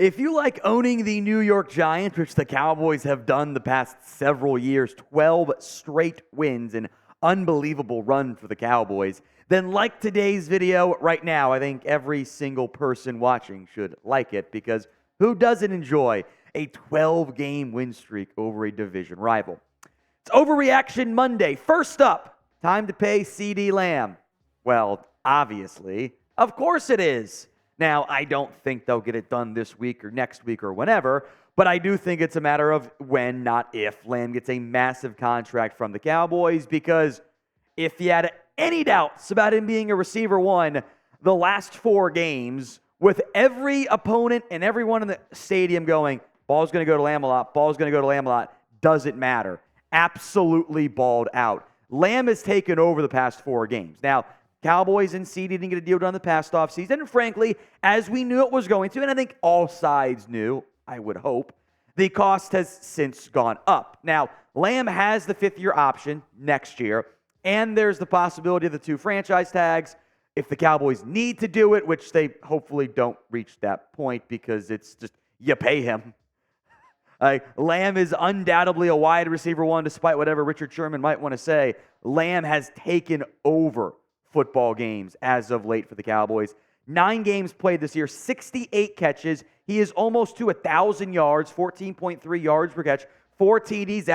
If you like owning the New York Giants, which the Cowboys have done the past several years, 12 straight wins, an unbelievable run for the Cowboys, then like today's video right now. I think every single person watching should like it, because who doesn't enjoy a 12-game win streak over a division rival? It's Overreaction Monday. First up, time to pay CeeDee Lamb. Well, obviously, of course it is. Now, I don't think they'll get it done this week or next week or whenever, but I do think it's a matter of when, not if, Lamb gets a massive contract from the Cowboys, because if you had any doubts about him being a receiver one the last 4 games, with every opponent and everyone in the stadium going, ball's going to go to Lamb a lot, ball's going to go to Lamb a lot, doesn't matter. Absolutely balled out. Lamb has taken over the past 4 games. Now, Cowboys and CeeDee didn't get a deal done the past offseason, and frankly, as we knew it was going to, and I think all sides knew, I would hope, the cost has since gone up. Now, Lamb has the 5th-year option next year, and there's the possibility of the 2 franchise tags if the Cowboys need to do it, which they hopefully don't reach that point, because it's just, you pay him. Lamb is undoubtedly a wide receiver one, despite whatever Richard Sherman might want to say. Lamb has taken over football games as of late for the Cowboys. 9 games played this year, 68 catches. He is almost to 1,000 yards, 14.3 yards per catch, 4 TDs,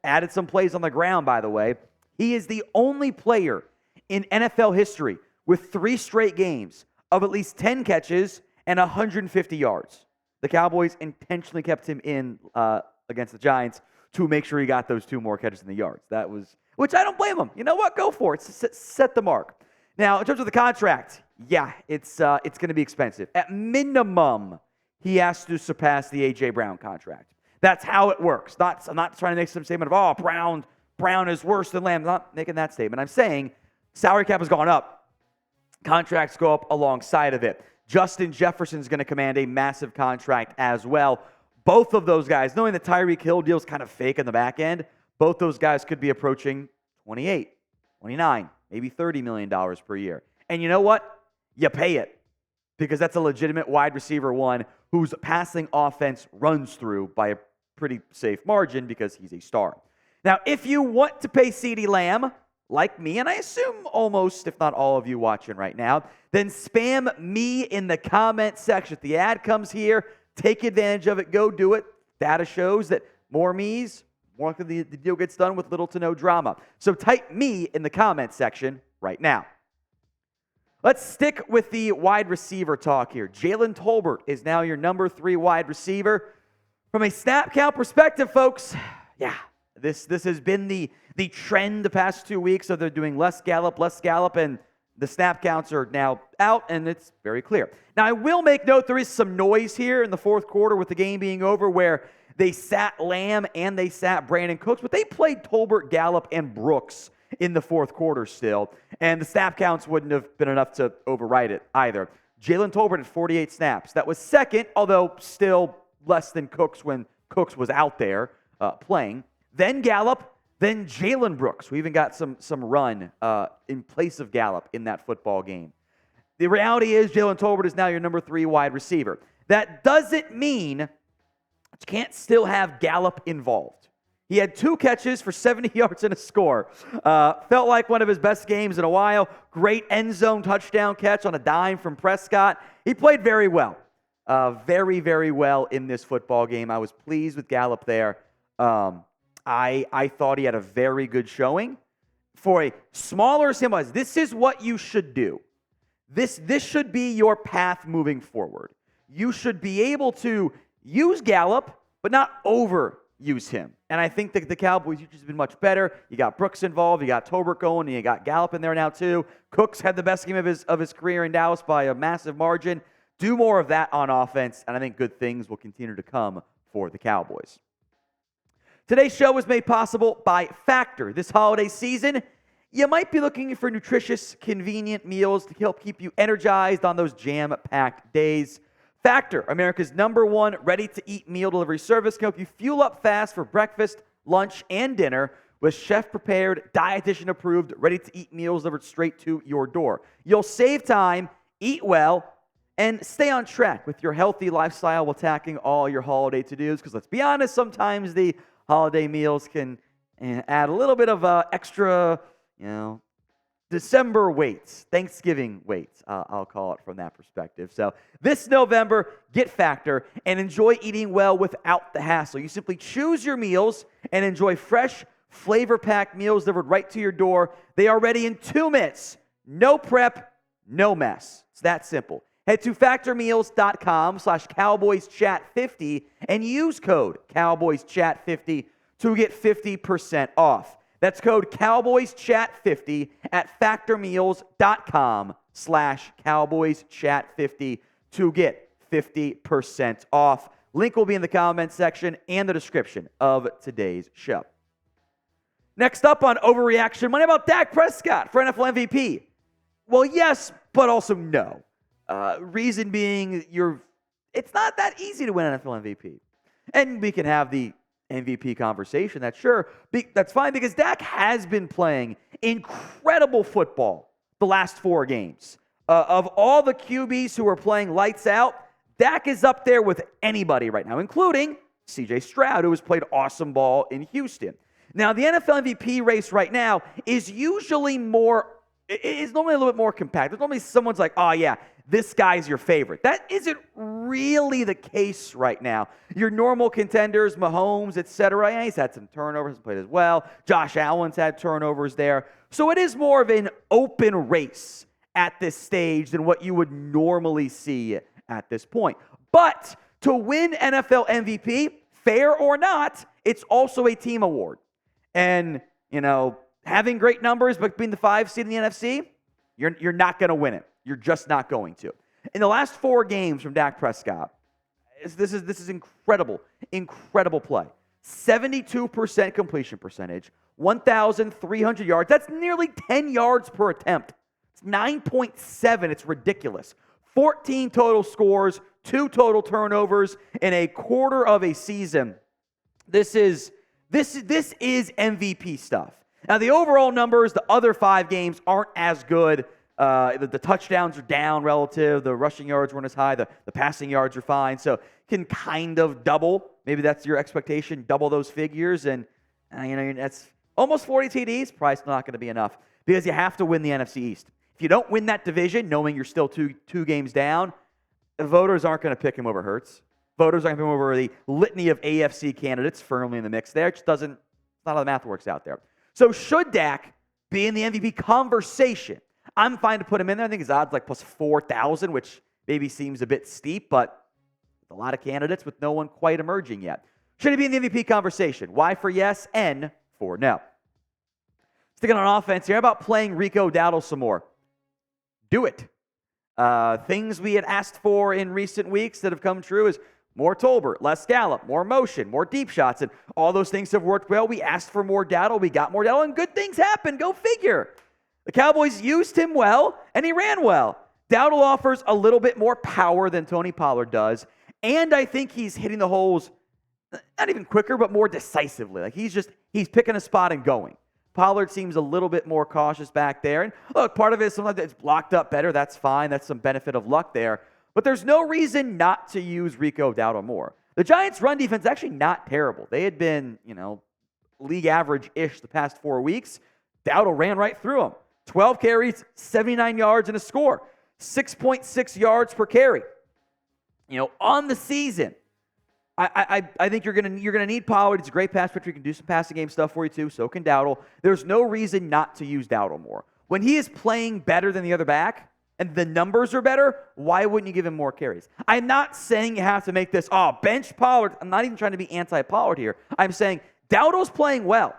added some plays on the ground, by the way. He is the only player in NFL history with 3 straight games of at least 10 catches and 150 yards. The Cowboys intentionally kept him in against the Giants to make sure he got those 2 more catches in the yards. That was, which I don't blame him. You know what? Go for it. Set the mark. Now, in terms of the contract, yeah, it's going to be expensive. At minimum, he has to surpass the A.J. Brown contract. That's how it works. I'm not trying to make some statement of, Brown is worse than Lamb. I'm not making that statement. I'm saying salary cap has gone up. Contracts go up alongside of it. Justin Jefferson's going to command a massive contract as well. Both of those guys, knowing the Tyreek Hill deal is kind of fake in the back end, both those guys could be approaching 28, 29, maybe $30 million per year. And you know what? You pay it, because that's a legitimate wide receiver one whose passing offense runs through by a pretty safe margin, because he's a star. Now, if you want to pay CeeDee Lamb, like me, and I assume almost, if not all of you watching right now, then spam me in the comment section. If the ad comes here, take advantage of it. Go do it. Data shows that more me's, more likely the deal gets done with little to no drama. So type me in the comment section right now. Let's stick with the wide receiver talk here. Jalen Tolbert is now your number 3 wide receiver. From a snap count perspective, folks, yeah, this has been the trend the past 2 weeks. So they're doing less Gallup, and the snap counts are now out, and it's very clear. Now, I will make note there is some noise here in the 4th quarter with the game being over, where they sat Lamb and they sat Brandon Cooks, but they played Tolbert, Gallup, and Brooks in the 4th quarter still, and the snap counts wouldn't have been enough to override it either. Jalen Tolbert had 48 snaps. That was second, although still less than Cooks when Cooks was out there playing. Then Gallup, then Jalen Brooks, who even got some run in place of Gallup in that football game. The reality is Jalen Tolbert is now your number 3 wide receiver. That doesn't mean you can't still have Gallup involved. He had 2 catches for 70 yards and a score. Felt like one of his best games in a while. Great end zone touchdown catch on a dime from Prescott. He played very well. Very, very well in this football game. I was pleased with Gallup there. I thought he had a very good showing. For a smaller sample size, this is what you should do. This should be your path moving forward. You should be able to use Gallup, but not overuse him. And I think that the Cowboys have just been much better. You got Brooks involved, you got Tolbert going, and you got Gallup in there now too. Cooks had the best game of his career in Dallas by a massive margin. Do more of that on offense, and I think good things will continue to come for the Cowboys. Today's show was made possible by Factor. This holiday season, you might be looking for nutritious, convenient meals to help keep you energized on those jam-packed days. Factor, America's #1 ready-to-eat meal delivery service, can help you fuel up fast for breakfast, lunch, and dinner with chef-prepared, dietitian-approved, ready-to-eat meals delivered straight to your door. You'll save time, eat well, and stay on track with your healthy lifestyle while tackling all your holiday to-dos, because let's be honest, sometimes the holiday meals can add a little bit of extra, December weights, Thanksgiving weights, I'll call it from that perspective. So this November, get Factor and enjoy eating well without the hassle. You simply choose your meals and enjoy fresh, flavor-packed meals delivered right to your door. They are ready in 2 minutes. No prep, no mess. It's that simple. Head to factormeals.com/CowboysChat50 and use code CowboysChat50 to get 50% off. That's code CowboysChat50 at factormeals.com/CowboysChat50 to get 50% off. Link will be in the comments section and the description of today's show. Next up on Overreaction, money about Dak Prescott for NFL MVP. Well, yes, but also no. Reason being, it's not that easy to win NFL MVP. And we can have the MVP conversation, that's fine, because Dak has been playing incredible football the last 4 games. Of all the QBs who are playing lights out, Dak is up there with anybody right now, including CJ Stroud, who has played awesome ball in Houston. Now, the NFL MVP race right now is normally a little bit more compact. There's normally someone's like, oh yeah, this guy's your favorite. That isn't really the case right now. Your normal contenders, Mahomes, etc., yeah, he's had some turnovers, played as well. Josh Allen's had turnovers there. So it is more of an open race at this stage than what you would normally see at this point. But to win NFL MVP, fair or not, it's also a team award. And, having great numbers but being the 5 seed in the NFC, you're not going to win it. You're just not going to. In the last 4 games from Dak Prescott, this is incredible play. 72% completion percentage, 1,300 yards. That's nearly 10 yards per attempt. It's 9.7. It's ridiculous. 14 total scores, 2 total turnovers in a quarter of a season. This is MVP stuff. Now, the overall numbers, the other 5 games aren't as good. The touchdowns are down relative. The rushing yards weren't as high. The passing yards are fine. So can kind of double. Maybe that's your expectation. Double those figures. And, that's almost 40 TDs. Probably not going to be enough because you have to win the NFC East. If you don't win that division, knowing you're still two games down, the voters aren't going to pick him over Hurts. Voters aren't going to pick him over the litany of AFC candidates firmly in the mix there. It just doesn't, not how the math works out there. So should Dak be in the MVP conversation? I'm fine to put him in there. I think his odds like plus 4,000, which maybe seems a bit steep, but a lot of candidates with no one quite emerging yet. Should he be in the MVP conversation? Y for yes, N for no. Sticking on offense here, how about playing Rico Dowdle some more? Do it. Things we had asked for in recent weeks that have come true is more Tolbert, less Gallup, more motion, more deep shots, and all those things have worked well. We asked for more Dowdle, we got more Dowdle, and good things happen. Go figure. The Cowboys used him well, and he ran well. Dowdle offers a little bit more power than Tony Pollard does, and I think he's hitting the holes not even quicker, but more decisively. Like he's picking a spot and going. Pollard seems a little bit more cautious back there. And look, part of it is sometimes it's blocked up better. That's fine. That's some benefit of luck there. But there's no reason not to use Rico Dowdle more. The Giants' run defense is actually not terrible. They had been, league average-ish the past 4 weeks. Dowdle ran right through them. 12 carries, 79 yards, and a score. 6.6 yards per carry. On the season, I think you're gonna need Pollard. It's a great pass catcher. He can do some passing game stuff for you too. So can Dowdle. There's no reason not to use Dowdle more. When he is playing better than the other back and the numbers are better, why wouldn't you give him more carries? I'm not saying you have to make this bench Pollard. I'm not even trying to be anti-Pollard here. I'm saying Dowdle's playing well,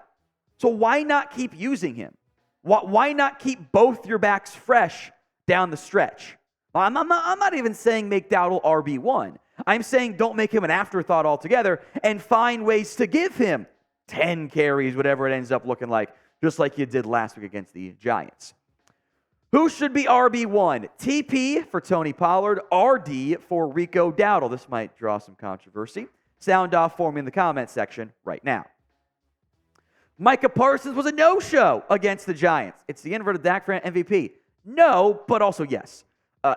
so why not keep using him? Why not keep both your backs fresh down the stretch? I'm not even saying make Dowdle RB1. I'm saying don't make him an afterthought altogether and find ways to give him 10 carries, whatever it ends up looking like, just like you did last week against the Giants. Who should be RB1? TP for Tony Pollard, RD for Rico Dowdle. This might draw some controversy. Sound off for me in the comment section right now. Micah Parsons was a no-show against the Giants. It's the inverted Dak for MVP. No, but also yes.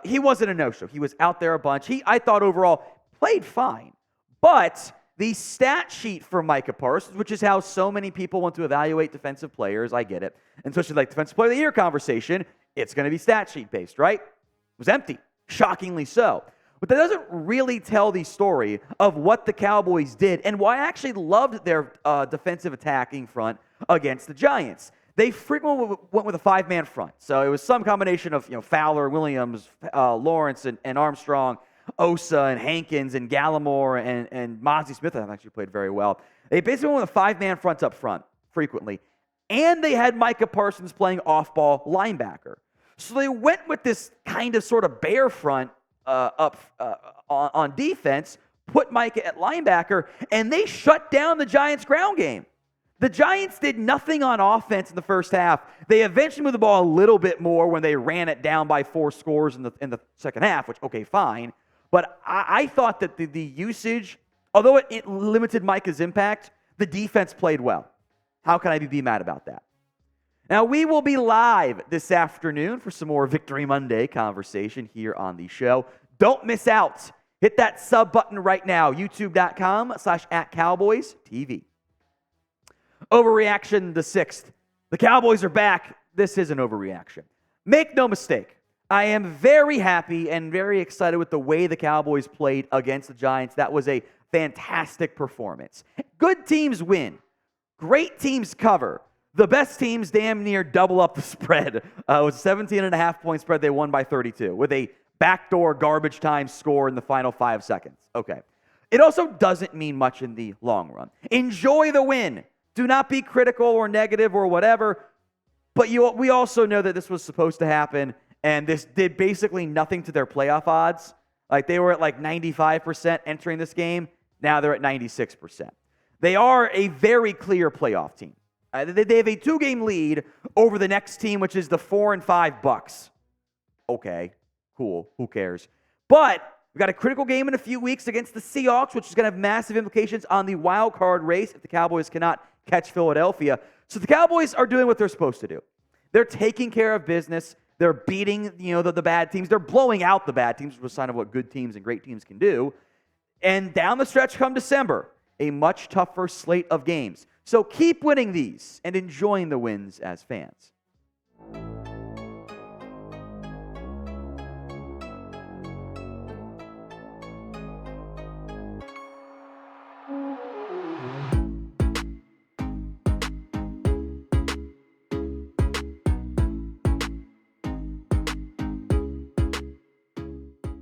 he wasn't a no-show. He was out there a bunch. I thought overall played fine. But the stat sheet for Micah Parsons, which is how so many people want to evaluate defensive players, I get it, and especially like Defensive Player of the Year conversation, it's going to be stat sheet based, right? It was empty, shockingly so. But that doesn't really tell the story of what the Cowboys did and why I actually loved their defensive attacking front against the Giants. They frequently went with a five-man front. So it was some combination of Fowler, Williams, Lawrence, and Armstrong, Osa, and Hankins, and Gallimore, and Mozzie Smith actually played very well. They basically went with a five-man front up front frequently. And they had Micah Parsons playing off-ball linebacker. So they went with this kind of sort of bear front on defense, put Micah at linebacker, and they shut down the Giants' ground game. The Giants did nothing on offense in the first half. They eventually moved the ball a little bit more when they ran it down by 4 scores in the second half, which, okay, fine. But I thought that the usage, although it limited Micah's impact, the defense played well. How can I be mad about that? Now, we will be live this afternoon for some more Victory Monday conversation here on the show. Don't miss out. Hit that sub button right now, youtube.com/@CowboysTV. Overreaction the 6th. The Cowboys are back. This is an overreaction. Make no mistake, I am very happy and very excited with the way the Cowboys played against the Giants. That was a fantastic performance. Good teams win. Great teams cover. The best teams damn near double up the spread. It was a 17.5-point spread. They won by 32 with a backdoor garbage time score in the final 5 seconds. Okay. It also doesn't mean much in the long run. Enjoy the win. Do not be critical or negative or whatever. But we also know that this was supposed to happen, and this did basically nothing to their playoff odds. Like, they were at like 95% entering this game. Now they're at 96%. They are a very clear playoff team. They have a 2-game lead over the next team, which is the 4-5 Bucks. Okay, cool. Who cares? But we've got a critical game in a few weeks against the Seahawks, which is going to have massive implications on the wild card race if the Cowboys cannot catch Philadelphia. So the Cowboys are doing what they're supposed to do. They're taking care of business. They're beating the bad teams. They're blowing out the bad teams, which is a sign of what good teams and great teams can do. And down the stretch come December, a much tougher slate of games. So keep winning these and enjoying the wins as fans.